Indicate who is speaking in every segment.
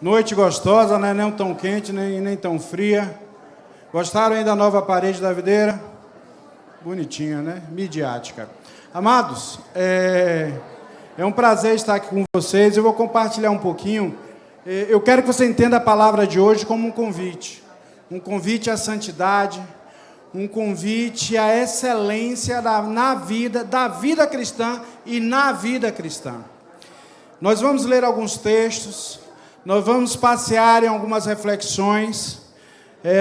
Speaker 1: Noite gostosa, né? Nem tão quente, nem tão fria. Gostaram aí da nova parede da videira? Bonitinha, né? Midiática. Amados, é um prazer estar aqui com vocês. Eu vou compartilhar um pouquinho. Eu quero que você entenda a palavra de hoje como um convite. Um convite à santidade, um convite à excelência da vida cristã e na vida cristã. Nós vamos ler alguns textos, nós vamos passear em algumas reflexões.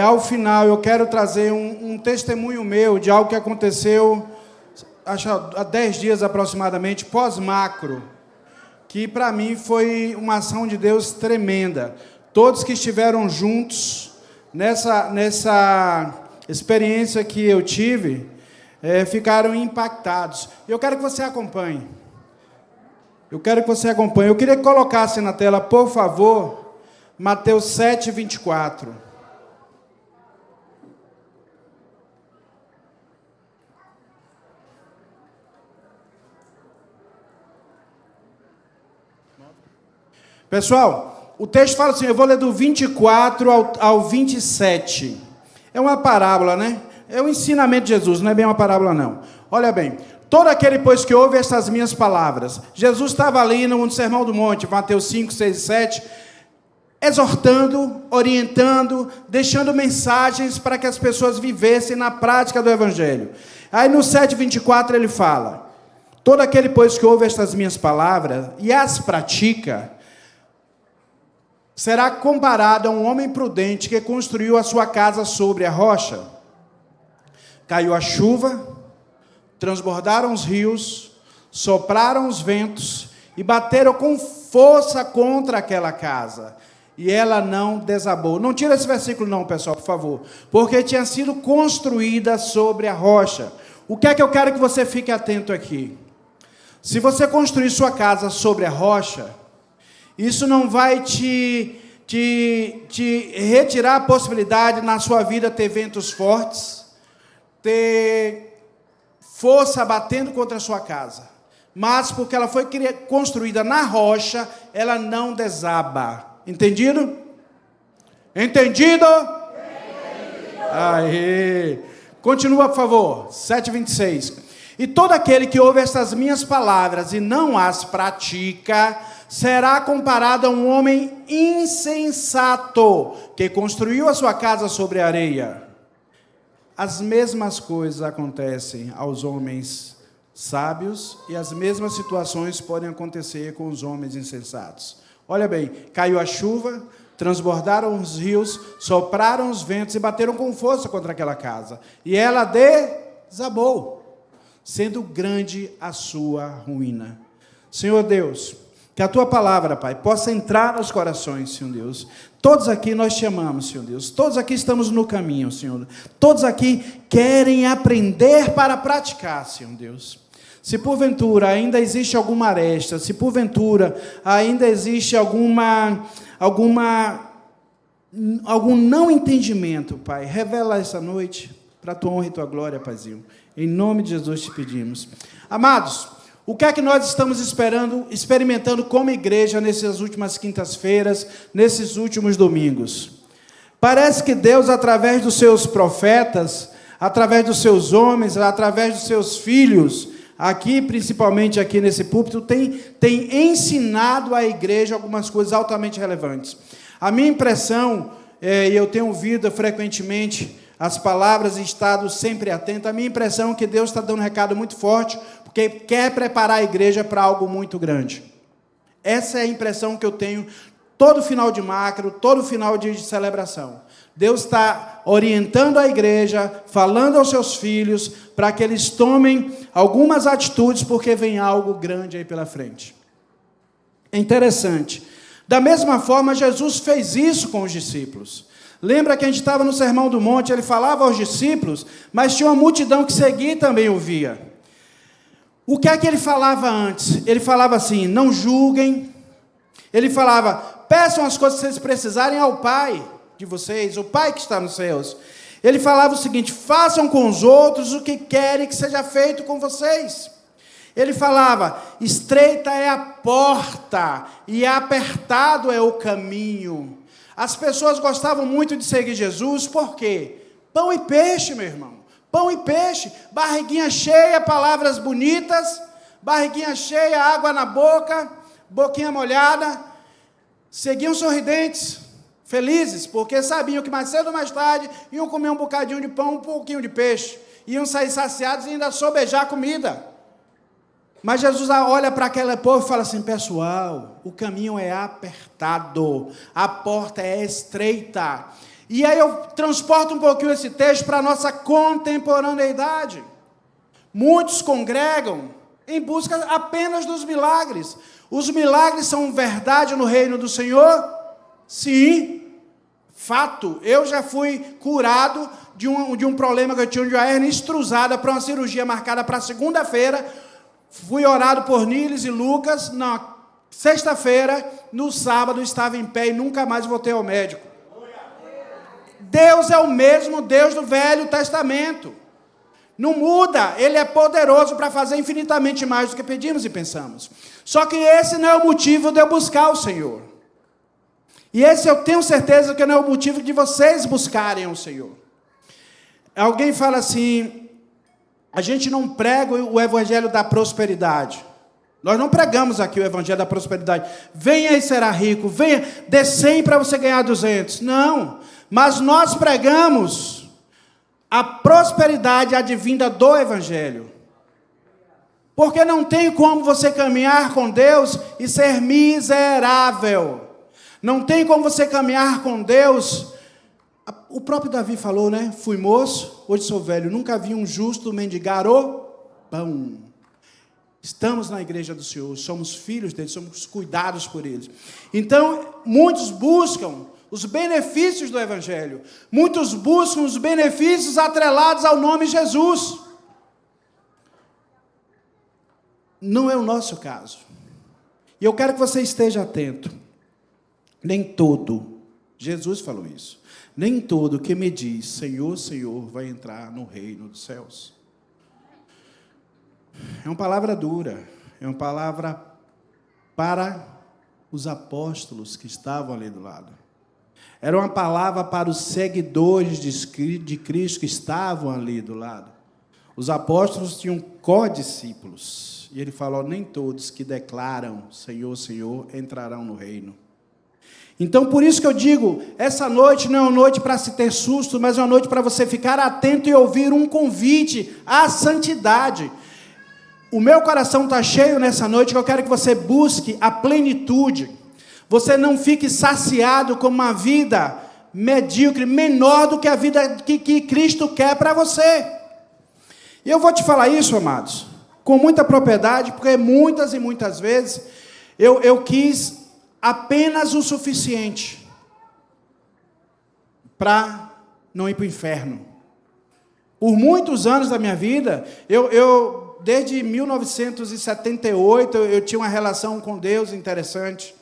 Speaker 1: Ao final, eu quero trazer um testemunho meu de algo que aconteceu, acho, há 10 dias aproximadamente, pós-macro, que para mim foi uma ação de Deus tremenda. Todos que estiveram juntos nessa experiência que eu tive, ficaram impactados. Eu quero que você acompanhe. Eu queria que colocasse na tela, por favor, Mateus 7, 24. Pessoal, o texto fala assim, eu vou ler do 24 ao 27. É uma parábola, né? É um ensinamento de Jesus, não é bem uma parábola, não. Olha bem. Todo aquele, pois, que ouve estas minhas palavras. Jesus estava ali no Sermão do Monte, Mateus 5, 6 e 7, exortando, orientando, deixando mensagens para que as pessoas vivessem na prática do Evangelho. Aí no 7, 24 ele fala, todo aquele, pois, que ouve estas minhas palavras e as pratica, será comparado a um homem prudente que construiu a sua casa sobre a rocha. Caiu a chuva, transbordaram os rios, sopraram os ventos e bateram com força contra aquela casa. E ela não desabou. Não tira esse versículo não, pessoal, por favor. Porque tinha sido construída sobre a rocha. O que é que eu quero que você fique atento aqui? Se você construir sua casa sobre a rocha, isso não vai te retirar a possibilidade na sua vida ter ventos fortes, ter força batendo contra a sua casa, mas porque ela foi construída na rocha, ela não desaba. Entendido? Entendido? Aí. Continua, por favor. 7:26. E todo aquele que ouve estas minhas palavras e não as pratica, será comparado a um homem insensato, que construiu a sua casa sobre a areia. As mesmas coisas acontecem aos homens sábios e as mesmas situações podem acontecer com os homens insensatos. Olha bem, caiu a chuva, transbordaram os rios, sopraram os ventos e bateram com força contra aquela casa. E ela desabou, sendo grande a sua ruína. Senhor Deus, que a Tua palavra, Pai, possa entrar nos corações, Senhor Deus. Todos aqui nós te amamos, Senhor Deus. Todos aqui estamos no caminho, Senhor. Todos aqui querem aprender para praticar, Senhor Deus. Se porventura ainda existe alguma aresta, se porventura ainda existe algum não entendimento, Pai, revela essa noite para a Tua honra e Tua glória, Paizinho. Em nome de Jesus te pedimos. Amados, o que é que nós estamos experimentando como igreja nessas últimas quintas-feiras, nesses últimos domingos? Parece que Deus, através dos seus profetas, através dos seus homens, através dos seus filhos, aqui, principalmente aqui nesse púlpito, tem ensinado à igreja algumas coisas altamente relevantes. A minha impressão, e eu tenho ouvido frequentemente as palavras e estado sempre atento, a minha impressão é que Deus está dando um recado muito forte, porque quer preparar a igreja para algo muito grande. Essa é a impressão que eu tenho todo final de macro, todo final de celebração. Deus está orientando a igreja, falando aos seus filhos, para que eles tomem algumas atitudes, porque vem algo grande aí pela frente. É interessante. Da mesma forma, Jesus fez isso com os discípulos. Lembra que a gente estava no Sermão do Monte, ele falava aos discípulos, mas tinha uma multidão que seguia e também ouvia. O que é que ele falava antes? Ele falava assim, não julguem. Ele falava, peçam as coisas que vocês precisarem ao Pai de vocês, o Pai que está nos céus. Ele falava o seguinte, façam com os outros o que querem que seja feito com vocês. Ele falava: estreita é a porta e apertado é o caminho. As pessoas gostavam muito de seguir Jesus, por quê? Pão e peixe, meu irmão. Pão e peixe, barriguinha cheia, palavras bonitas, barriguinha cheia, água na boca, boquinha molhada. Seguiam sorridentes, felizes, porque sabiam que mais cedo ou mais tarde iam comer um bocadinho de pão, um pouquinho de peixe. Iam sair saciados e ainda sobejar a comida. Mas Jesus olha para aquele povo e fala assim: pessoal, o caminho é apertado, a porta é estreita. E aí eu transporto um pouquinho esse texto para a nossa contemporaneidade. Muitos congregam em busca apenas dos milagres. Os milagres são verdade no reino do Senhor? Sim, fato. Eu já fui curado de um problema que eu tinha de uma hérnia extrusada para uma cirurgia marcada para segunda-feira. Fui orado por Niles e Lucas. Na sexta-feira, no sábado, estava em pé e nunca mais voltei ao médico. Deus é o mesmo Deus do Velho Testamento. Não muda, Ele é poderoso para fazer infinitamente mais do que pedimos e pensamos. Só que esse não é o motivo de eu buscar o Senhor. E esse eu tenho certeza que não é o motivo de vocês buscarem o Senhor. Alguém fala assim: a gente não prega o evangelho da prosperidade. Nós não pregamos aqui o evangelho da prosperidade. Venha e será rico, venha, dê 100 para você ganhar 200. Não, mas nós pregamos a prosperidade advinda do evangelho. Porque não tem como você caminhar com Deus e ser miserável. Não tem como você caminhar com Deus. O próprio Davi falou, né? Fui moço, hoje sou velho, nunca vi um justo mendigar o pão. Estamos na igreja do Senhor, somos filhos dele, somos cuidados por ele. Então, muitos buscam os benefícios do evangelho. Muitos buscam os benefícios atrelados ao nome Jesus. Não é o nosso caso. E eu quero que você esteja atento. Nem todo, Jesus falou isso, nem todo que me diz Senhor, Senhor, vai entrar no reino dos céus. É uma palavra dura, é uma palavra para os apóstolos que estavam ali do lado. Era uma palavra para os seguidores de Cristo que estavam ali do lado. Os apóstolos tinham co-discípulos. E ele falou: nem todos que declaram Senhor, Senhor, entrarão no reino. Então, por isso que eu digo, essa noite não é uma noite para se ter susto, mas é uma noite para você ficar atento e ouvir um convite à santidade. O meu coração está cheio nessa noite, que eu quero que você busque a plenitude. Você não fique saciado com uma vida medíocre, menor do que a vida que Cristo quer para você. E eu vou te falar isso, amados, com muita propriedade, porque muitas e muitas vezes eu quis apenas o suficiente para não ir para o inferno. Por muitos anos da minha vida, desde 1978, eu tinha uma relação com Deus interessante.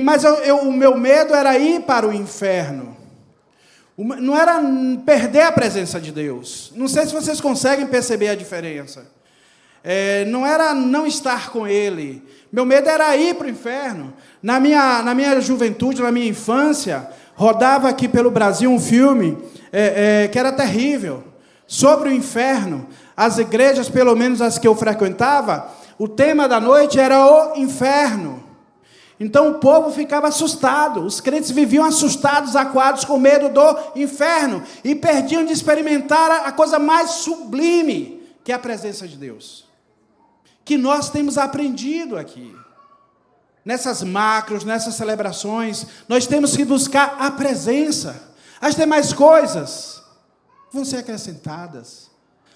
Speaker 1: Mas o meu medo era ir para o inferno. Não era perder a presença de Deus. Não sei se vocês conseguem perceber a diferença. Não era não estar com Ele. Meu medo era ir para o inferno. Na minha juventude, na minha infância, rodava aqui pelo Brasil um filme que era terrível, sobre o inferno. As igrejas, pelo menos as que eu frequentava, o tema da noite era o inferno. Então o povo ficava assustado, os crentes viviam assustados, acuados, com medo do inferno, e perdiam de experimentar a coisa mais sublime, que é a presença de Deus, que nós temos aprendido aqui, nessas macros, nessas celebrações. Nós temos que buscar a presença. As demais coisas vão ser acrescentadas,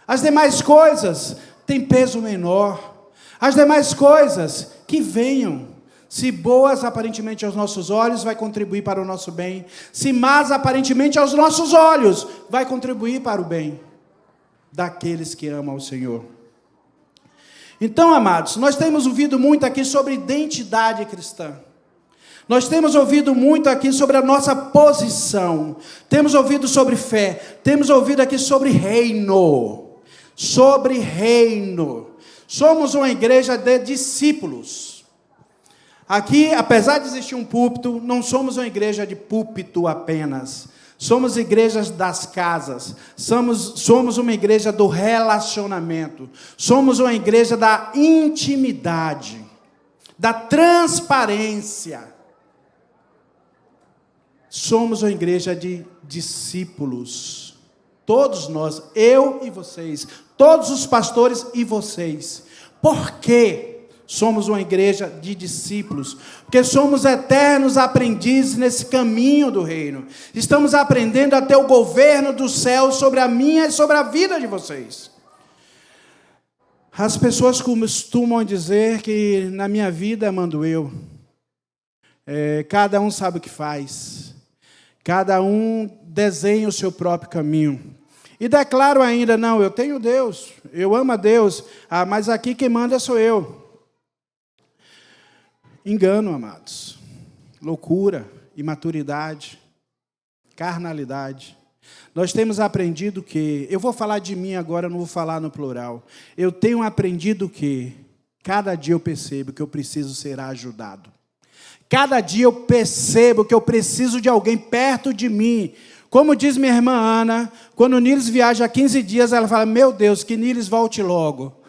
Speaker 1: as demais coisas têm peso menor, as demais coisas que venham. Se boas aparentemente aos nossos olhos, vai contribuir para o nosso bem. Se más aparentemente aos nossos olhos, vai contribuir para o bem daqueles que amam o Senhor. Então, amados, nós temos ouvido muito aqui sobre identidade cristã. Nós temos ouvido muito aqui sobre a nossa posição. Temos ouvido sobre fé. Temos ouvido aqui sobre reino. Sobre reino. Somos uma igreja de discípulos. Aqui, apesar de existir um púlpito, não somos uma igreja de púlpito apenas. Somos igrejas das casas. Somos uma igreja do relacionamento. Somos uma igreja da intimidade, da transparência. Somos uma igreja de discípulos. Todos nós, eu e vocês, todos os pastores e vocês. Por quê? Somos uma igreja de discípulos, porque somos eternos aprendizes nesse caminho do reino. Estamos aprendendo a ter o governo do céu sobre a minha e sobre a vida de vocês. As pessoas costumam dizer que na minha vida mando eu. Cada um sabe o que faz. Cada um desenha o seu próprio caminho. E declaro ainda, não, eu tenho Deus, eu amo a Deus, mas aqui quem manda sou eu. Engano, amados. Loucura, imaturidade, carnalidade. Nós temos aprendido que, eu vou falar de mim agora, não vou falar no plural. Eu tenho aprendido que, cada dia eu percebo que eu preciso ser ajudado. Cada dia eu percebo que eu preciso de alguém perto de mim. Como diz minha irmã Ana, quando o Niles viaja há 15 dias, ela fala, meu Deus, que Niles volte logo.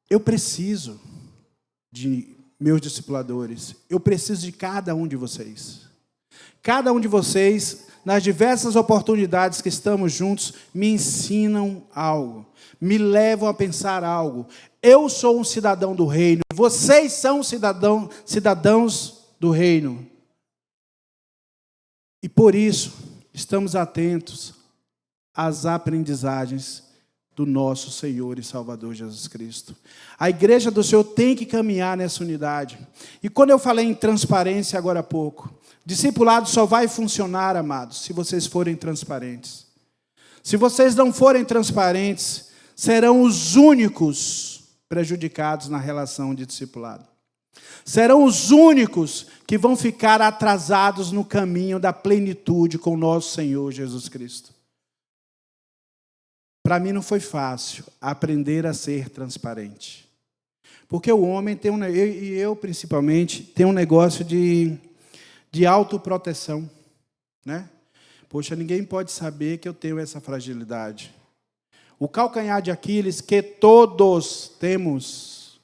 Speaker 1: Eu preciso de meus discipuladores. Eu preciso de cada um de vocês. Cada um de vocês, nas diversas oportunidades que estamos juntos, me ensinam algo. Me levam a pensar algo. Eu sou um cidadão do reino. Vocês são cidadãos do reino. E por isso, estamos atentos às aprendizagens do nosso Senhor e Salvador Jesus Cristo. A igreja do Senhor tem que caminhar nessa unidade. E quando eu falei em transparência agora há pouco, discipulado só vai funcionar, amados, se vocês forem transparentes. Se vocês não forem transparentes, serão os únicos prejudicados na relação de discipulado. Serão os únicos que vão ficar atrasados no caminho da plenitude com o nosso Senhor Jesus Cristo. Para mim não foi fácil aprender a ser transparente. Porque o homem tem eu principalmente, tem um negócio de autoproteção. Né? Poxa, ninguém pode saber que eu tenho essa fragilidade. O calcanhar de Aquiles que todos temos.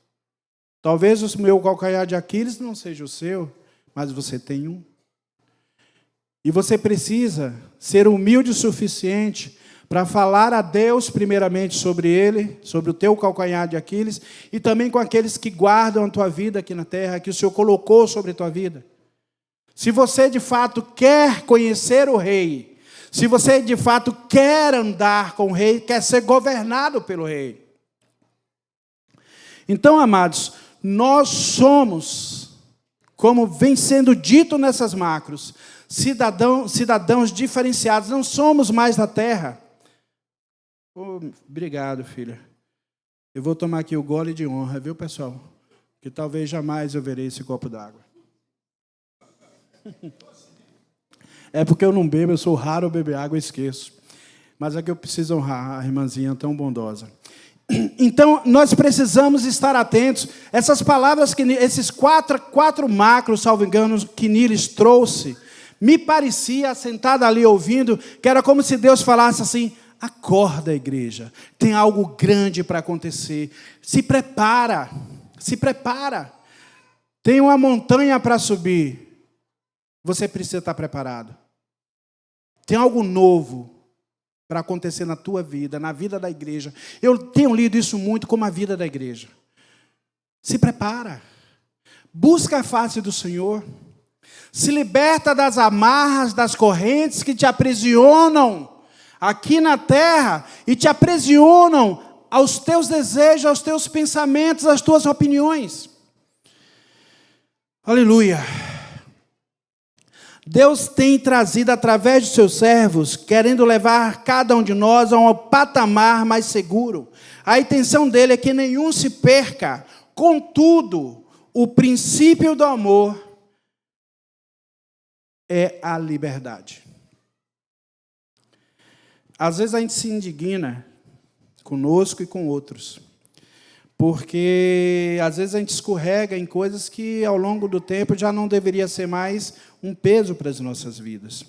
Speaker 1: Talvez o meu calcanhar de Aquiles não seja o seu, mas você tem um. E você precisa ser humilde o suficiente para falar a Deus primeiramente sobre ele, sobre o teu calcanhar de Aquiles, e também com aqueles que guardam a tua vida aqui na terra, que o Senhor colocou sobre a tua vida. Se você de fato quer conhecer o Rei, se você de fato quer andar com o Rei, quer ser governado pelo Rei. Então, amados, nós somos, como vem sendo dito nessas macros, cidadãos diferenciados, não somos mais da terra. Obrigado, filha. Eu vou tomar aqui o gole de honra, viu, pessoal? Que talvez jamais eu verei esse copo d'água. É porque eu não bebo, eu sou raro beber água, eu esqueço. Mas é que eu preciso honrar a irmãzinha tão bondosa. Então, nós precisamos estar atentos. Essas palavras, esses quatro macros, salvo engano, que Niles trouxe, me parecia, sentada ali ouvindo, que era como se Deus falasse assim, acorda, igreja, tem algo grande para acontecer. Se prepara, se prepara. Tem uma montanha para subir. Você precisa estar preparado. Tem algo novo para acontecer na tua vida, na vida da igreja. Eu tenho lido isso muito como a vida da igreja. Se prepara. Busca a face do Senhor. Se liberta das amarras, das correntes que te aprisionam aqui na terra e te aprisionam aos teus desejos, aos teus pensamentos, às tuas opiniões. Aleluia. Deus tem trazido através de seus servos, querendo levar cada um de nós a um patamar mais seguro. A intenção dele é que nenhum se perca. Contudo, o princípio do amor é a liberdade. Às vezes a gente se indigna conosco e com outros. Porque, às vezes, a gente escorrega em coisas que, ao longo do tempo, já não deveria ser mais um peso para as nossas vidas.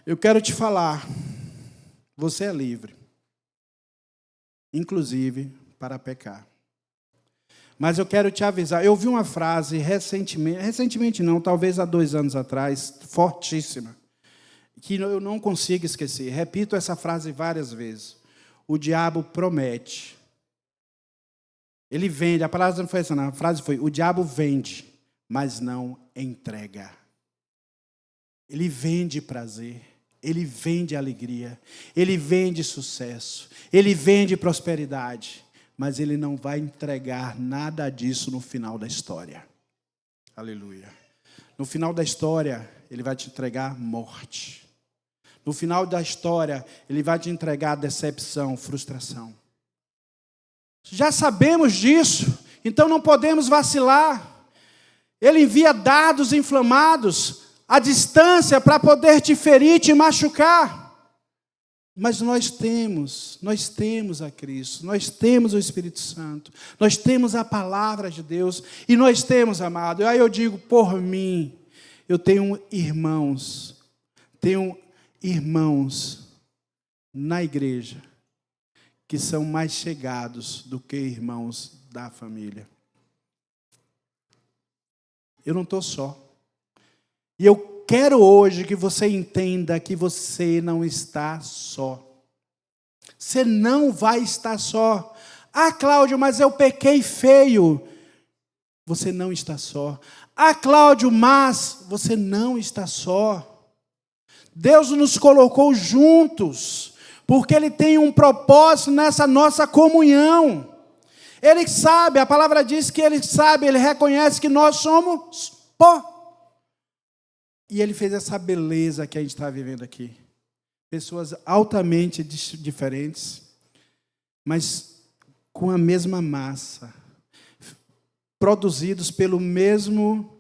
Speaker 1: Eu quero te falar, você é livre, inclusive para pecar. Mas eu quero te avisar, eu ouvi uma frase recentemente não, talvez há 2 anos atrás, fortíssima, que eu não consigo esquecer. Repito essa frase várias vezes. O diabo promete. Ele vende, a palavra não foi essa, não, a frase foi, o diabo vende, mas não entrega. Ele vende prazer, ele vende alegria, ele vende sucesso, ele vende prosperidade, mas ele não vai entregar nada disso no final da história. Aleluia. No final da história, ele vai te entregar morte. No final da história, ele vai te entregar decepção, frustração. Já sabemos disso, então não podemos vacilar. Ele envia dardos inflamados à distância para poder te ferir, te machucar. Mas nós temos a Cristo, nós temos o Espírito Santo, nós temos a palavra de Deus, e nós temos, amado. Aí eu digo, por mim, eu tenho irmãos na igreja, que são mais chegados do que irmãos da família. Eu não estou só. E eu quero hoje que você entenda que você não está só. Você não vai estar só. Ah, Cláudio, mas eu pequei feio. Você não está só. Ah, Cláudio, mas você não está só. Deus nos colocou juntos, porque Ele tem um propósito nessa nossa comunhão. Ele sabe, a palavra diz que Ele sabe, Ele reconhece que nós somos pó. E Ele fez essa beleza que a gente está vivendo aqui. Pessoas altamente diferentes, mas com a mesma massa. Produzidos pelo mesmo,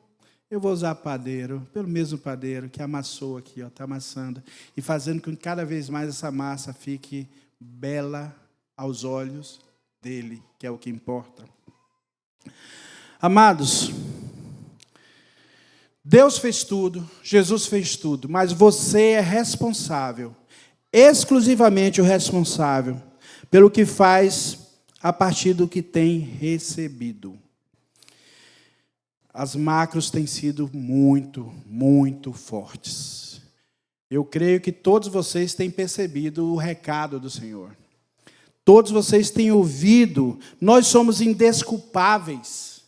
Speaker 1: eu vou usar padeiro, pelo mesmo padeiro que amassou aqui, está amassando. E fazendo com que cada vez mais essa massa fique bela aos olhos dele, que é o que importa. Amados, Deus fez tudo, Jesus fez tudo, mas você é responsável, exclusivamente o responsável, pelo que faz a partir do que tem recebido. As macros têm sido muito, muito fortes. Eu creio que todos vocês têm percebido o recado do Senhor. Todos vocês têm ouvido, nós somos indesculpáveis.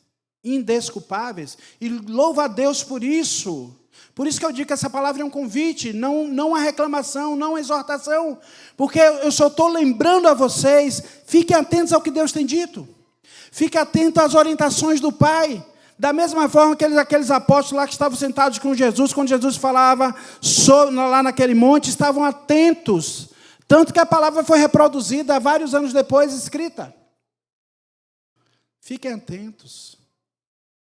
Speaker 1: Indesculpáveis. E louva a Deus por isso. Por isso que eu digo que essa palavra é um convite, não uma reclamação, não uma exortação. Porque eu só estou lembrando a vocês, fiquem atentos ao que Deus tem dito. Fiquem atentos às orientações do Pai. Da mesma forma que aqueles apóstolos lá que estavam sentados com Jesus, quando Jesus falava lá naquele monte, estavam atentos. Tanto que a palavra foi reproduzida vários anos depois, escrita. Fiquem atentos.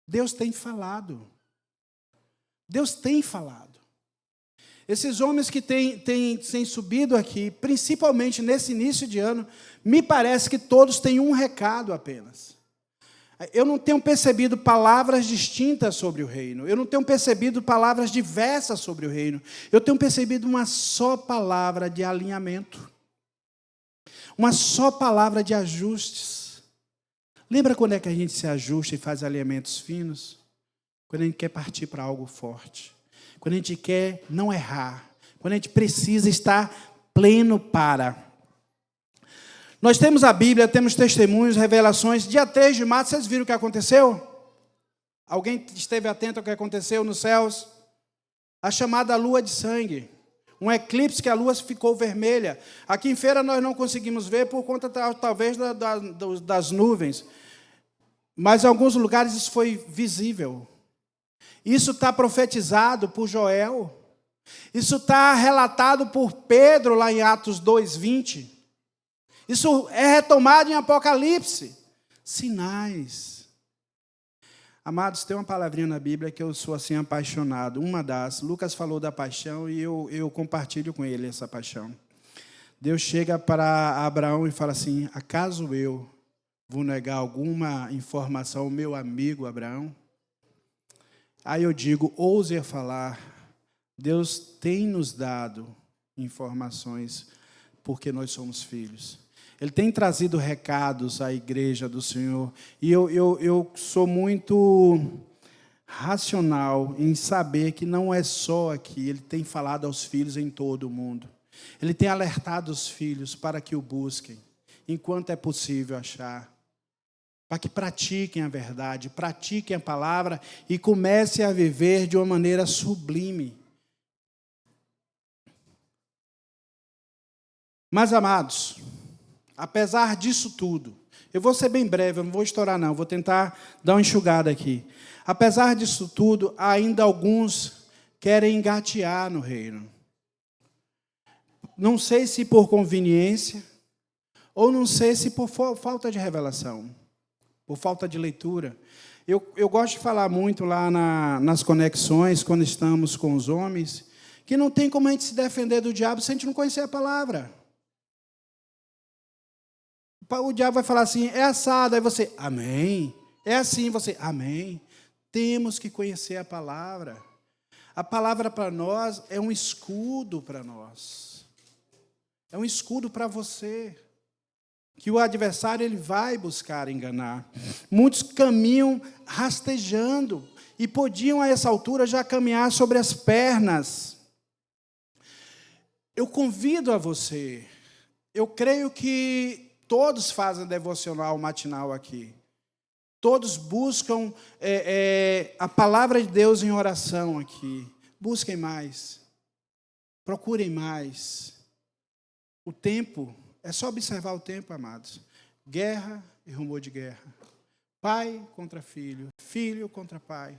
Speaker 1: Deus tem falado. Deus tem falado. Esses homens que têm subido aqui, principalmente nesse início de ano, me parece que todos têm um recado apenas. Eu não tenho percebido palavras distintas sobre o reino. Eu não tenho percebido palavras diversas sobre o reino. Eu tenho percebido uma só palavra de alinhamento. Uma só palavra de ajustes. Lembra quando é que a gente se ajusta e faz alinhamentos finos? Quando a gente quer partir para algo forte. Quando a gente quer não errar. Quando a gente precisa estar pleno para. Nós temos a Bíblia, temos testemunhos, revelações. Dia 3 de março, vocês viram o que aconteceu? Alguém esteve atento ao que aconteceu nos céus? A chamada lua de sangue. Um eclipse que a lua ficou vermelha. Aqui em Feira nós não conseguimos ver por conta, talvez, das nuvens. Mas em alguns lugares isso foi visível. Isso está profetizado por Joel. Isso está relatado por Pedro, lá em Atos 2:20. Isso é retomado em Apocalipse. Sinais. Amados, tem uma palavrinha na Bíblia que eu sou assim apaixonado. Uma das. Lucas falou da paixão e eu compartilho com ele essa paixão. Deus chega para Abraão e fala assim: acaso eu vou negar alguma informação ao meu amigo Abraão? Aí eu digo, ouse a falar, Deus tem nos dado informações porque nós somos filhos. Ele tem trazido recados à igreja do Senhor. E eu sou muito racional em saber que não é só aqui. Ele tem falado aos filhos em todo o mundo. Ele tem alertado os filhos para que o busquem, enquanto é possível achar. Para que pratiquem a verdade, pratiquem a palavra e comecem a viver de uma maneira sublime. Mas, amados, apesar disso tudo, eu vou ser bem breve, eu não vou estourar não, vou tentar dar uma enxugada aqui. Apesar disso tudo, ainda alguns querem engatear no reino. Não sei se por conveniência, ou não sei se por falta de revelação, por falta de leitura. Eu gosto de falar muito lá nas conexões, quando estamos com os homens, que não tem como a gente se defender do diabo se a gente não conhecer a palavra. O diabo vai falar assim, é assado, aí você, amém. É assim, você, amém. Temos que conhecer a palavra. A palavra para nós é um escudo para nós. É um escudo para você. Que o adversário ele vai buscar enganar. Muitos caminham rastejando e podiam, a essa altura, já caminhar sobre as pernas. Eu convido a você, eu creio que todos fazem devocional matinal aqui. Todos buscam a palavra de Deus em oração aqui. Busquem mais. Procurem mais. O tempo, é só observar o tempo, amados. Guerra e rumor de guerra. Pai contra filho. Filho contra pai.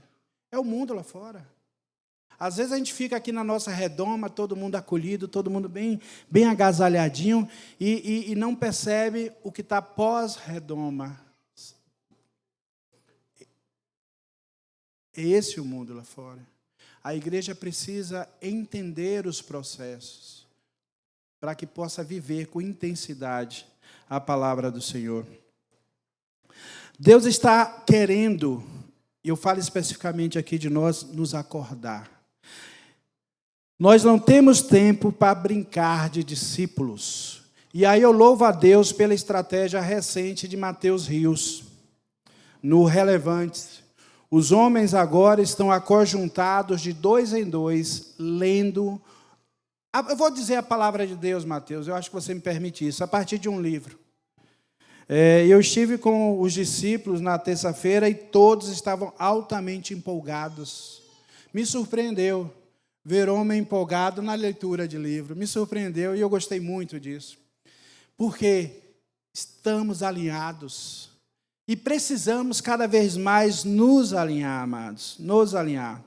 Speaker 1: É o mundo lá fora. Às vezes a gente fica aqui na nossa redoma, todo mundo acolhido, todo mundo bem agasalhadinho, e não percebe o que está pós-redoma. É esse o mundo lá fora. A igreja precisa entender os processos, para que possa viver com intensidade a palavra do Senhor. Deus está querendo, eu falo especificamente aqui de nós, nos acordar. Nós não temos tempo para brincar de discípulos. E aí eu louvo a Deus pela estratégia recente de Mateus Rios, no Relevantes. Os homens agora estão aconjuntados de 2 em 2, lendo. Eu vou dizer a palavra de Deus, Mateus, eu acho que você me permite isso, a partir de um livro. Eu estive com os discípulos na terça-feira e todos estavam altamente empolgados. Me surpreendeu ver homem empolgado na leitura de livro. Me surpreendeu e eu gostei muito disso. Porque estamos alinhados. E precisamos cada vez mais nos alinhar, amados. Nos alinhar.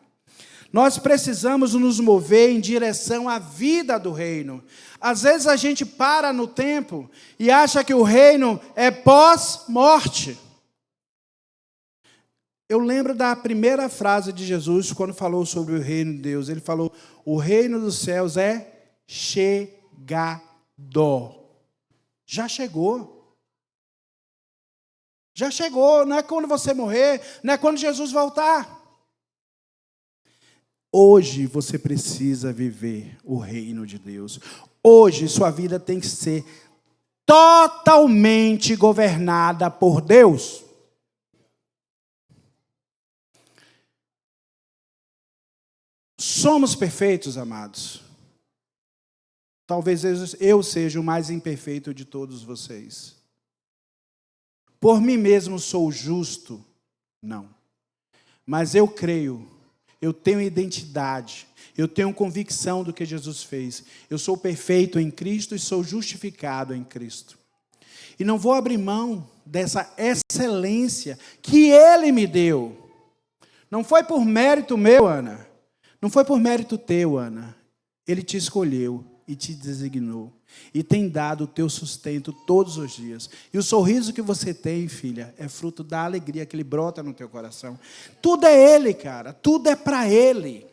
Speaker 1: Nós precisamos nos mover em direção à vida do reino. Às vezes a gente para no tempo e acha que o reino é pós-morte. Eu lembro da primeira frase de Jesus quando falou sobre o reino de Deus. Ele falou, o reino dos céus é chegado. Já chegou. Já chegou, não é quando você morrer, não é quando Jesus voltar. Hoje você precisa viver o reino de Deus. Hoje sua vida tem que ser totalmente governada por Deus. Somos perfeitos, amados. Talvez eu seja o mais imperfeito de todos vocês. Por mim mesmo sou justo? Não. Mas eu creio, eu tenho identidade, eu tenho convicção do que Jesus fez. Eu sou perfeito em Cristo e sou justificado em Cristo. E não vou abrir mão dessa excelência que Ele me deu. Não foi por mérito meu, Ana. Não foi por mérito teu, Ana. Ele te escolheu e te designou. E tem dado o teu sustento todos os dias. E o sorriso que você tem, filha, é fruto da alegria que Ele brota no teu coração. Tudo é Ele, cara. Tudo é para Ele.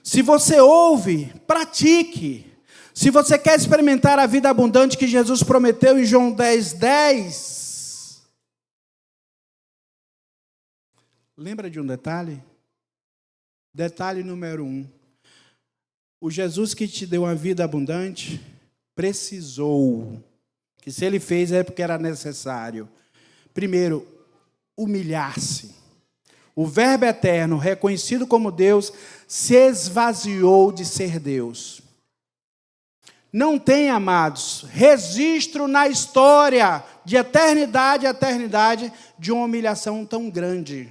Speaker 1: Se você ouve, pratique. Se você quer experimentar a vida abundante que Jesus prometeu em João 10:10, lembra de um detalhe? Detalhe número 1. O Jesus que te deu uma vida abundante precisou, que se ele fez é porque era necessário, primeiro, humilhar-se. O Verbo eterno, reconhecido como Deus, se esvaziou de ser Deus. Não tem, amados, registro na história, de eternidade a eternidade, de uma humilhação tão grande.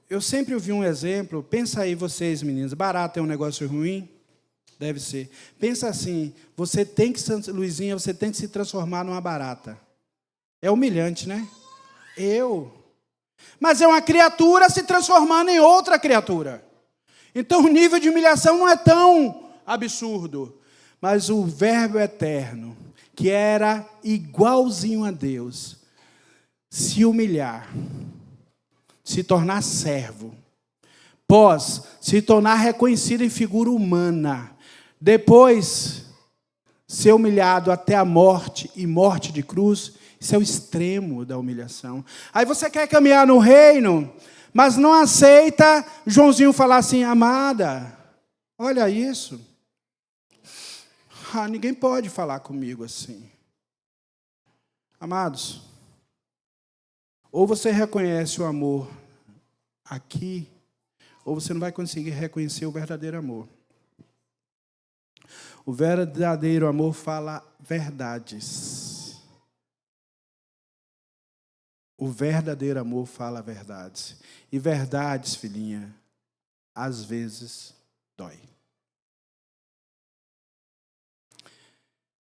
Speaker 1: Eu sempre ouvi um exemplo, pensa aí vocês, meninas, barata é um negócio ruim? Deve ser. Pensa assim, Luizinha, você tem que se transformar numa barata. É humilhante, né? Mas é uma criatura se transformando em outra criatura. Então o nível de humilhação não é tão absurdo. Mas o Verbo eterno, que era igualzinho a Deus, se humilhar, se tornar servo, se tornar reconhecido em figura humana, depois ser humilhado até a morte e morte de cruz. Isso é o extremo da humilhação. Aí você quer caminhar no reino, mas não aceita Joãozinho falar assim: amada, olha isso. Ninguém pode falar comigo assim. Amados, ou você reconhece o amor aqui, ou você não vai conseguir reconhecer o verdadeiro amor. O verdadeiro amor fala verdades. O verdadeiro amor fala verdades. E verdades, filhinha, às vezes dói.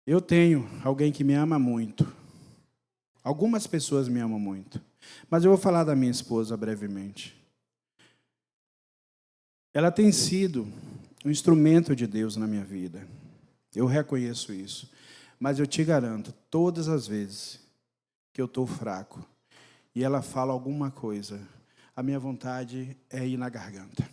Speaker 1: Eu tenho alguém que me ama muito. Algumas pessoas me amam muito. Mas eu vou falar da minha esposa brevemente. Ela tem sido um instrumento de Deus na minha vida. Eu reconheço isso. Mas eu te garanto, todas as vezes que eu estou fraco e ela fala alguma coisa, a minha vontade é ir na garganta.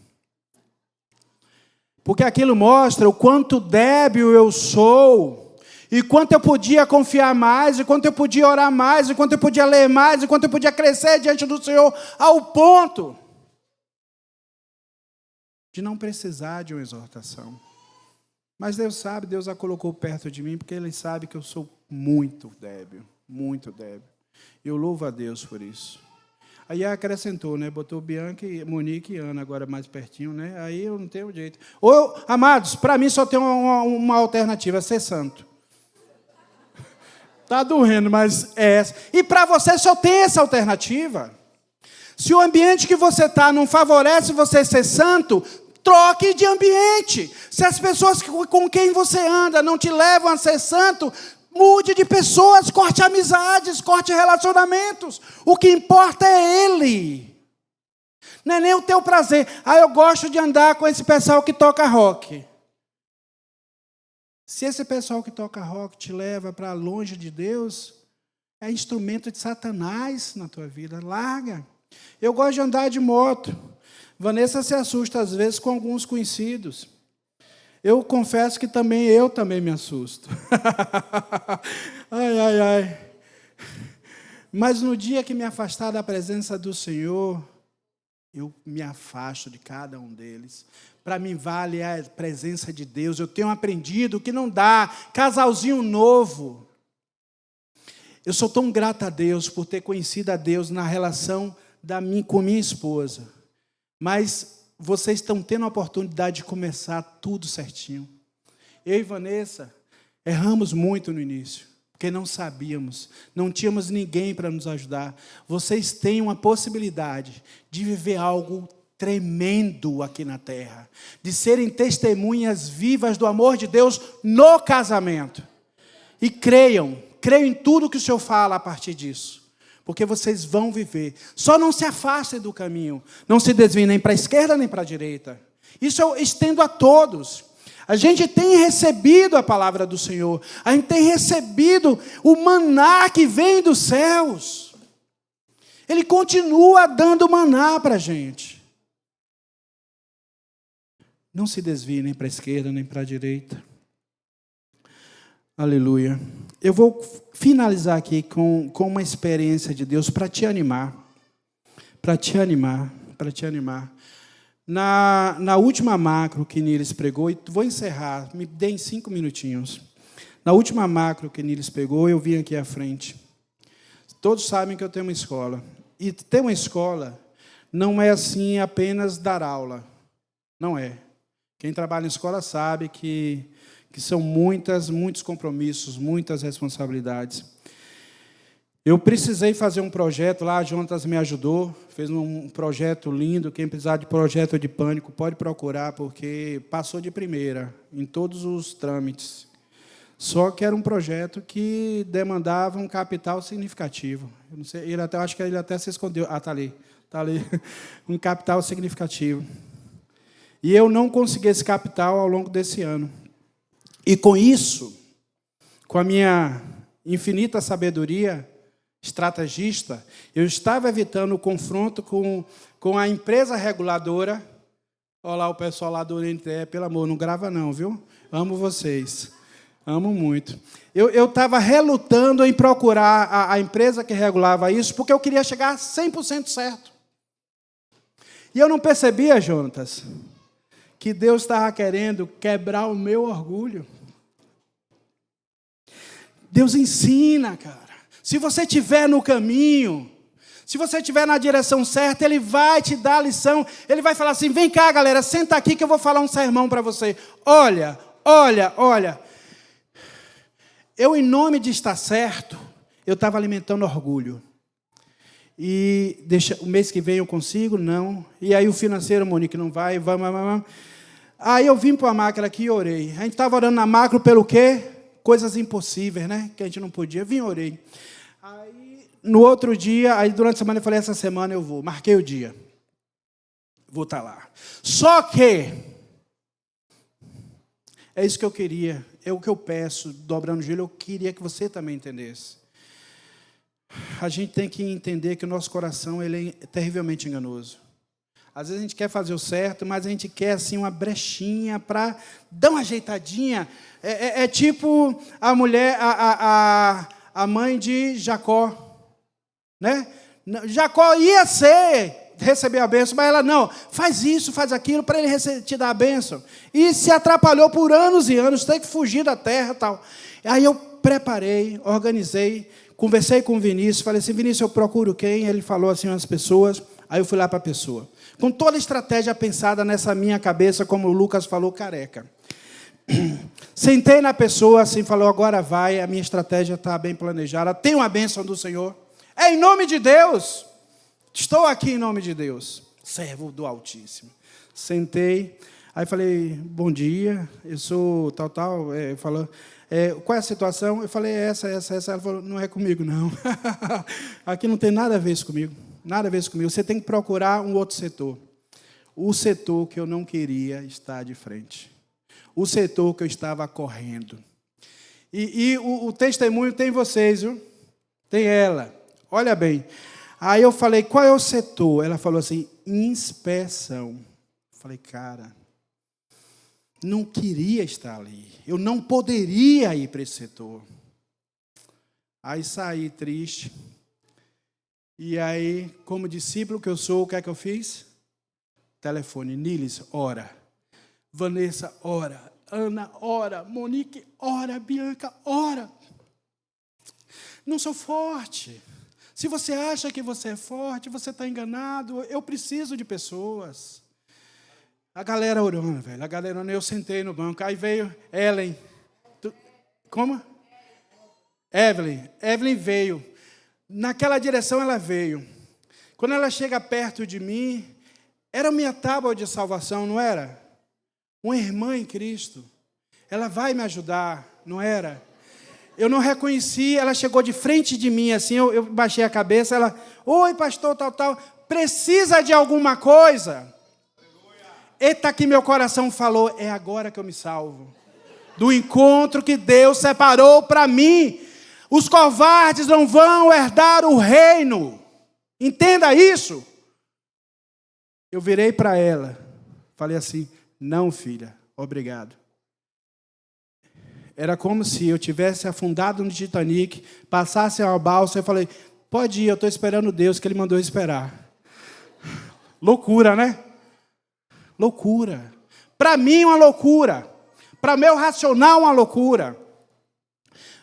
Speaker 1: Porque aquilo mostra o quanto débil eu sou, e quanto eu podia confiar mais, e quanto eu podia orar mais, e quanto eu podia ler mais, e quanto eu podia crescer diante do Senhor, ao ponto de não precisar de uma exortação. Mas Deus sabe, Deus a colocou perto de mim, porque Ele sabe que eu sou muito débil, muito débil. Eu louvo a Deus por isso. Aí acrescentou, né? Botou Bianca, Monique e Ana agora mais pertinho, né? Aí eu não tenho jeito. Amados, para mim só tem uma alternativa, ser santo. Está doendo, mas é essa. E para você só tem essa alternativa. Se o ambiente que você está não favorece você ser santo, troque de ambiente. Se as pessoas com quem você anda não te levam a ser santo, mude de pessoas, corte amizades, corte relacionamentos. O que importa é Ele. Não é nem o teu prazer. Eu gosto de andar com esse pessoal que toca rock. Se esse pessoal que toca rock te leva para longe de Deus, é instrumento de Satanás na tua vida. Larga. Eu gosto de andar de moto. Vanessa se assusta às vezes com alguns conhecidos. Eu confesso que eu também me assusto. Ai. Mas no dia que me afastar da presença do Senhor, eu me afasto de cada um deles. Para mim vale a presença de Deus. Eu tenho aprendido que não dá. Casalzinho novo. Eu sou tão grato a Deus por ter conhecido a Deus na relação com minha esposa. Mas vocês estão tendo a oportunidade de começar tudo certinho. Eu e Vanessa erramos muito no início, porque não sabíamos, não tínhamos ninguém para nos ajudar. Vocês têm uma possibilidade de viver algo tremendo aqui na terra, de serem testemunhas vivas do amor de Deus no casamento. E creiam em tudo que o Senhor fala a partir disso. Porque vocês vão viver. Só não se afastem do caminho. Não se desviem nem para a esquerda nem para a direita. Isso eu estendo a todos. A gente tem recebido a palavra do Senhor. A gente tem recebido o maná que vem dos céus. Ele continua dando maná para a gente. Não se desvie nem para a esquerda, nem para a direita. Aleluia. Eu vou finalizar aqui com uma experiência de Deus para te animar. Para te animar. Na última macro que Niles pregou, e vou encerrar, me deem 5 minutinhos. Na última macro que Niles pregou, eu vim aqui à frente. Todos sabem que eu tenho uma escola. E ter uma escola não é assim apenas dar aula. Não é. Quem trabalha em escola sabe que são muitos compromissos, muitas responsabilidades. Eu precisei fazer um projeto lá, a Jonatas me ajudou, fez um projeto lindo. Quem precisar de projeto de pânico, pode procurar, porque passou de primeira em todos os trâmites. Só que era um projeto que demandava um capital significativo. Eu não sei, acho que ele até se escondeu. Ah, está ali. Um capital significativo. E eu não consegui esse capital ao longo desse ano. E com isso, com a minha infinita sabedoria estrategista, eu estava evitando o confronto com a empresa reguladora. Olha lá o pessoal lá do Oriente, pelo amor, não grava não, viu? Amo vocês. Amo muito. Eu estava relutando em procurar a empresa que regulava isso, porque eu queria chegar 100% certo. E eu não percebia, Jonatas, que Deus estava querendo quebrar o meu orgulho. Deus ensina, cara. Se você estiver no caminho, se você estiver na direção certa, Ele vai te dar a lição. Ele vai falar assim, vem cá, galera, senta aqui que eu vou falar um sermão para você. Olha. Eu, em nome de estar certo, eu estava alimentando orgulho. E o mês que vem eu consigo? Não. E aí o financeiro, Monique, não vai, vamos. Aí eu vim para a máquina aqui e orei. A gente estava orando na macro pelo quê? Coisas impossíveis, né? Que a gente não podia. Vim e orei. Aí, no outro dia, aí durante a semana eu falei, essa semana eu vou. Marquei o dia. Vou estar lá. Só que, é isso que eu queria, é o que eu peço, dobrando o joelho, eu queria que você também entendesse. A gente tem que entender que o nosso coração ele é terrivelmente enganoso. Às vezes a gente quer fazer o certo, mas a gente quer assim, uma brechinha para dar uma ajeitadinha. É tipo a mulher, a mãe de Jacó. Né? Jacó ia receber a bênção, mas ela, não, faz isso, faz aquilo, para ele te dar a bênção. E se atrapalhou por anos e anos, tem que fugir da terra e tal. Aí eu preparei, organizei, conversei com o Vinícius, falei assim, Vinícius, eu procuro quem? Ele falou assim, umas pessoas, aí eu fui lá para a pessoa. Com toda a estratégia pensada nessa minha cabeça, como o Lucas falou, careca. Sentei na pessoa, assim, falou, agora vai, a minha estratégia está bem planejada, tem uma bênção do Senhor. É em nome de Deus. Estou aqui em nome de Deus. Servo do Altíssimo. Sentei, aí falei, bom dia, eu sou tal. Falou, qual é a situação? Eu falei, essa. Ela falou, não é comigo, não. Aqui não tem nada a ver isso comigo. Nada a ver isso comigo. Você tem que procurar um outro setor. O setor que eu não queria estar de frente. O setor que eu estava correndo. E o testemunho tem vocês, viu? Tem ela. Olha bem. Aí eu falei, qual é o setor? Ela falou assim, inspeção. Eu falei, cara, não queria estar ali. Eu não poderia ir para esse setor. Aí saí triste. E aí, como discípulo que eu sou, o que é que eu fiz? Telefone, Niles, ora. Vanessa, ora. Ana, ora. Monique, ora. Bianca, ora. Não sou forte. Se você acha que você é forte, você está enganado. Eu preciso de pessoas. A galera orando, velho. A galera orando. Eu sentei no banco. Aí veio Ellen. Como? Evelyn veio. Naquela direção ela veio. Quando ela chega perto de mim, era minha tábua de salvação, não era? Uma irmã em Cristo. Ela vai me ajudar, não era? Eu não reconheci, ela chegou de frente de mim, assim, eu baixei a cabeça, ela, oi, pastor, tal, precisa de alguma coisa? Eita, que meu coração falou, é agora que eu me salvo. Do encontro que Deus separou para mim. Os covardes não vão herdar o reino. Entenda isso. Eu virei para ela, falei assim, Não, filha, obrigado. Era como se eu tivesse afundado no Titanic, passasse uma balsa, eu falei, pode ir, eu estou esperando Deus, que Ele mandou esperar. Loucura, né? Loucura. Para mim, uma loucura. Para meu racional, uma loucura.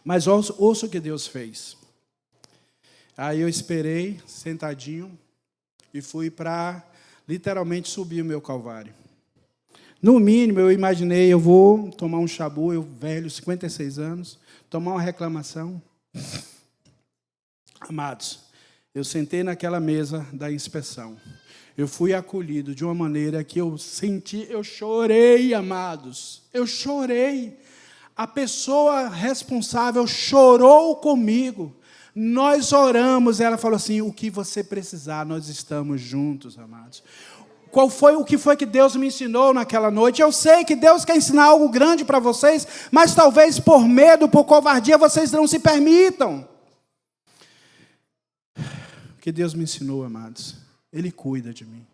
Speaker 1: Mas ouça o que Deus fez. Aí eu esperei, sentadinho, e fui para, literalmente, subir o meu Calvário. No mínimo, eu imaginei, eu vou tomar um chabu, eu velho, 56 anos, tomar uma reclamação. Amados, eu sentei naquela mesa da inspeção. Eu fui acolhido de uma maneira que eu senti, eu chorei, amados. Eu chorei. A pessoa responsável chorou comigo. Nós oramos, ela falou assim, o que você precisar, nós estamos juntos, amados. O que foi que Deus me ensinou naquela noite? Eu sei que Deus quer ensinar algo grande para vocês, mas talvez por medo, por covardia, vocês não se permitam. O que Deus me ensinou, amados? Ele cuida de mim.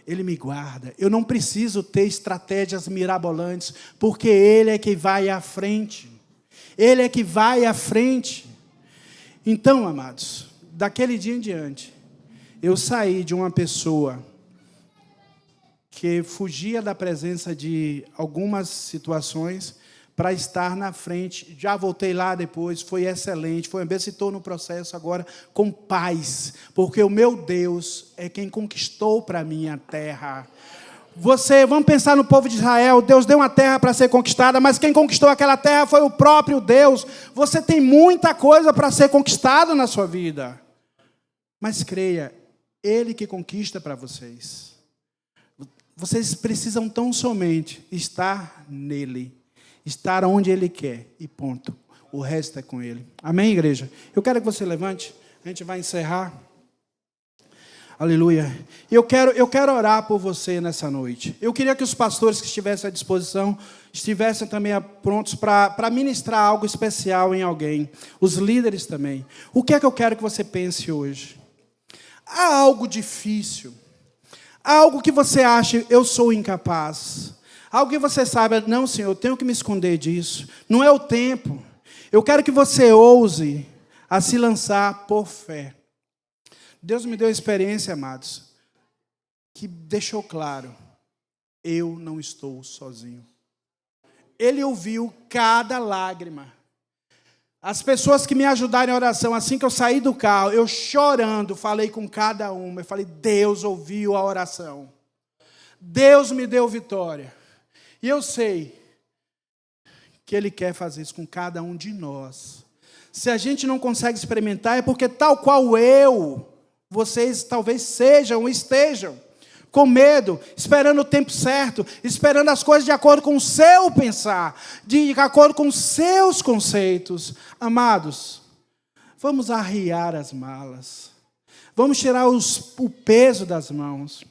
Speaker 1: Ele me guarda. Eu não preciso ter estratégias mirabolantes, porque Ele é que vai à frente. Ele é que vai à frente. Então, amados, daquele dia em diante, eu saí de uma pessoa que fugia da presença de algumas situações para estar na frente. Já voltei lá depois, foi excelente, foi bem, estou no processo agora com paz, porque o meu Deus é quem conquistou para mim a terra. Vamos pensar no povo de Israel, Deus deu uma terra para ser conquistada, mas quem conquistou aquela terra foi o próprio Deus. Você tem muita coisa para ser conquistada na sua vida, mas creia, Ele que conquista para vocês. Vocês precisam tão somente estar nele, estar onde Ele quer, e ponto. O resto é com Ele. Amém, igreja? Eu quero que você levante, a gente vai encerrar. Aleluia. E eu quero orar por você nessa noite. Eu queria que os pastores que estivessem à disposição, estivessem também prontos para ministrar algo especial em alguém. Os líderes também. O que é que eu quero que você pense hoje? Há algo difícil. Algo que você acha, eu sou incapaz. Algo que você saiba, não, Senhor, eu tenho que me esconder disso. Não é o tempo. Eu quero que você ouse a se lançar por fé. Deus me deu experiência, amados, que deixou claro, eu não estou sozinho. Ele ouviu cada lágrima. As pessoas que me ajudaram em oração, assim que eu saí do carro, eu chorando, falei com cada uma. Eu falei, Deus ouviu a oração. Deus me deu vitória. E eu sei que Ele quer fazer isso com cada um de nós. Se a gente não consegue experimentar, é porque tal qual vocês talvez estejam com medo, esperando o tempo certo, esperando as coisas de acordo com o seu pensar, de acordo com os seus conceitos. Amados, vamos arriar as malas, vamos tirar o peso das mãos.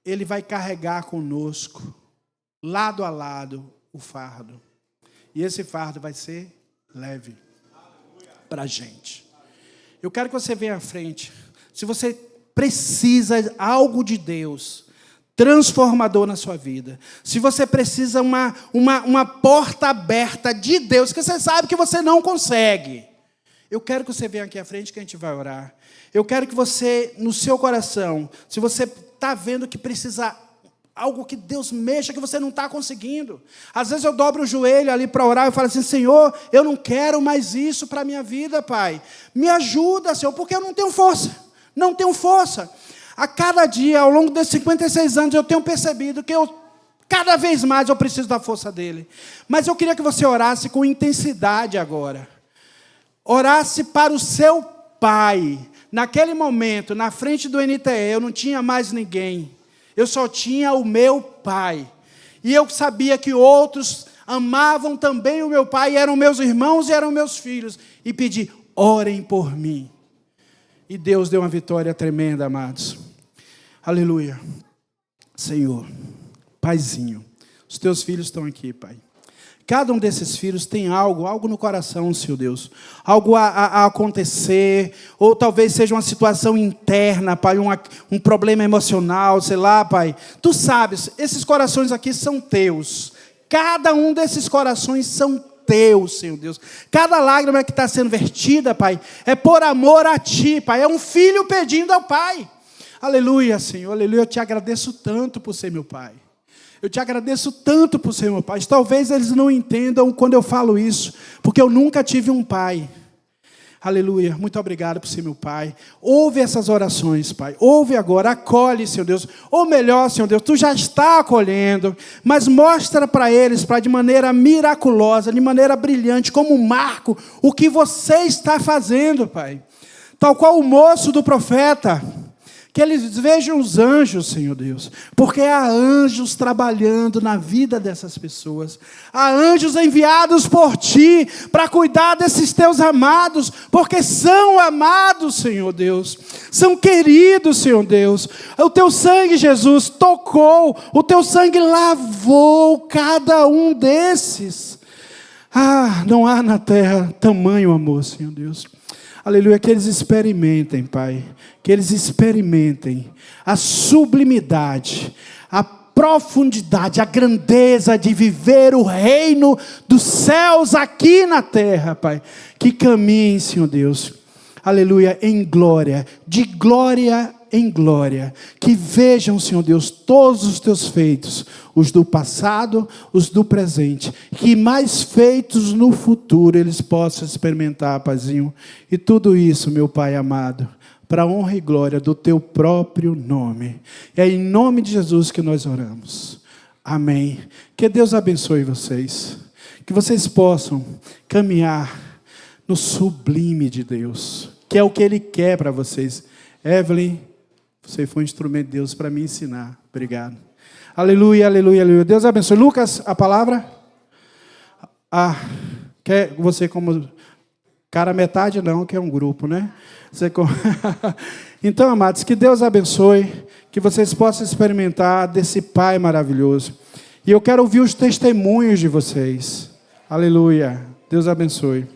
Speaker 1: Ele vai carregar conosco, lado a lado, o fardo. E esse fardo vai ser leve para a gente. Eu quero que você venha à frente. Se você precisa algo de Deus, transformador na sua vida. Se você precisa uma porta aberta de Deus, que você sabe que você não consegue. Eu quero que você venha aqui à frente que a gente vai orar. Eu quero que você, no seu coração, se você está vendo que precisa algo que Deus mexa, que você não está conseguindo. Às vezes eu dobro o joelho ali para orar e falo assim, Senhor, eu não quero mais isso para a minha vida, Pai. Me ajuda, Senhor, porque eu não tenho força. Não tenho força. A cada dia, ao longo desses 56 anos, eu tenho percebido que cada vez mais eu preciso da força dEle. Mas eu queria que você orasse com intensidade agora. Orasse para o seu Pai. Naquele momento, na frente do NTE, eu não tinha mais ninguém. Eu só tinha o meu Pai. E eu sabia que outros amavam também o meu Pai, eram meus irmãos e eram meus filhos. E pedi, orem por mim. E Deus deu uma vitória tremenda, amados. Aleluia. Senhor, Paizinho, os teus filhos estão aqui, Pai. Cada um desses filhos tem algo no coração, Senhor Deus. Algo a acontecer, ou talvez seja uma situação interna, Pai, um problema emocional, sei lá, Pai. Tu sabes, esses corações aqui são teus. Cada um desses corações são teus, Senhor Deus. Cada lágrima que está sendo vertida, Pai, é por amor a Ti, Pai. É um filho pedindo ao Pai. Aleluia, Senhor, aleluia. Eu te agradeço tanto por ser meu Pai. Eu te agradeço tanto por ser meu Pai. Talvez eles não entendam quando eu falo isso, porque eu nunca tive um pai. Aleluia, muito obrigado por ser meu Pai. Ouve essas orações, Pai. Ouve agora, acolhe, Senhor Deus. Ou melhor, Senhor Deus, Tu já está acolhendo, mas mostra para eles, Pai, de maneira miraculosa, de maneira brilhante, como um marco, o que Você está fazendo, Pai. Tal qual o moço do profeta. Que eles vejam os anjos, Senhor Deus, porque há anjos trabalhando na vida dessas pessoas, há anjos enviados por Ti, para cuidar desses Teus amados, porque são amados, Senhor Deus, são queridos, Senhor Deus, o Teu sangue, Jesus, tocou, o Teu sangue lavou cada um desses, não há na terra tamanho amor, Senhor Deus. Aleluia, que eles experimentem, Pai, que eles experimentem a sublimidade, a profundidade, a grandeza de viver o reino dos céus aqui na terra, Pai. Que caminhem, Senhor Deus, aleluia, em glória, de glória em glória. Que vejam, Senhor Deus, todos os Teus feitos, os do passado, os do presente, que mais feitos no futuro eles possam experimentar, Paizinho. E tudo isso, meu Pai amado, para a honra e glória do Teu próprio nome. É em nome de Jesus que nós oramos. Amém. Que Deus abençoe vocês. Que vocês possam caminhar no sublime de Deus, que é o que Ele quer para vocês. Evelyn, você foi um instrumento de Deus para me ensinar. Obrigado. Aleluia, aleluia, aleluia. Deus abençoe. Lucas, a palavra? Quer você como... Cara, metade não, que é um grupo, né? Então, amados, que Deus abençoe, que vocês possam experimentar desse Pai maravilhoso. E eu quero ouvir os testemunhos de vocês. Aleluia. Deus abençoe.